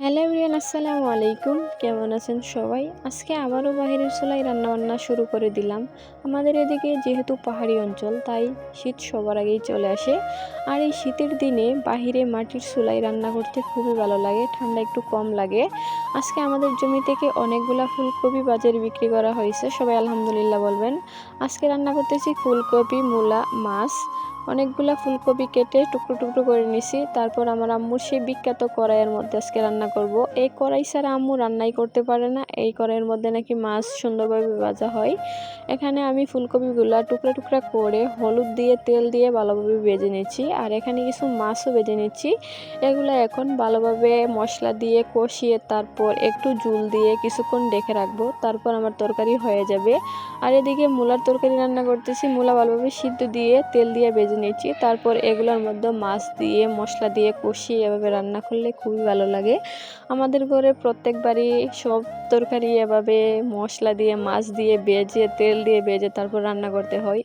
Hello everyone, আসসালামু আলাইকুম। কেমন আছেন সবাই? আজকে আবারও বাহিরের চুলায় রান্নাবান্না শুরু করে দিলাম। আমাদের এদিকে যেহেতু পাহাড়ি অঞ্চল, তাই শীত সবার আগেই চলে আসে। আর এই শীতের দিনে বাহিরে মাটির চুলায় রান্না করতে খুবই ভালো লাগে, ঠান্ডা একটু কম লাগে। আজকে আমাদের জমি থেকে অনেকগুলা ফুলকপি বাজারে বিক্রি করা হয়েছে, সবাই আলহামদুলিল্লাহ বলবেন। আজকে রান্না করতেছি ফুলকপি, মূলা, মাছ। অনেকগুলা ফুলকপি কেটে টুকরো টুকরো করে নিছি। তারপর আমার আম্মুর সেই বিখ্যাত কড়াইয়ের মধ্যে আজকে রান্না করব। এই কড়াই ছাড়া আম্মু রান্নাই করতে পারে না। এই কড়াইয়ের মধ্যে নাকি মাছ সুন্দরভাবে ভাজা হয়। এখানে আমি ফুলকপিগুলা টুকরা টুকরা করে হলুদ দিয়ে তেল দিয়ে ভালোভাবে ভেজে নিচ্ছি। আর এখানে কিছু মাছও ভেজে নিচ্ছি। এগুলো এখন ভালোভাবে মশলা দিয়ে কষিয়ে তারপর একটু ঝোল দিয়ে কিছুক্ষণ রেখে রাখবো। তারপর আমার তরকারি হয়ে যাবে। আর এদিকে মূলার তরকারি রান্না করতেছি। মূলা ভালোভাবে সিদ্ধ দিয়ে তেল দিয়ে ভেজে নিচ্ছি। তারপর এগুলোর মধ্যে মাছ দিয়ে মশলা দিয়ে কষিয়ে এভাবে রান্না করলে খুবই ভালো লাগে। আমাদের ঘরে প্রত্যেকবারই সব তরকারি এভাবে মশলা দিয়ে মাছ দিয়ে ভেজে তেল দিয়ে ভেজে তারপর রান্না করতে হয়।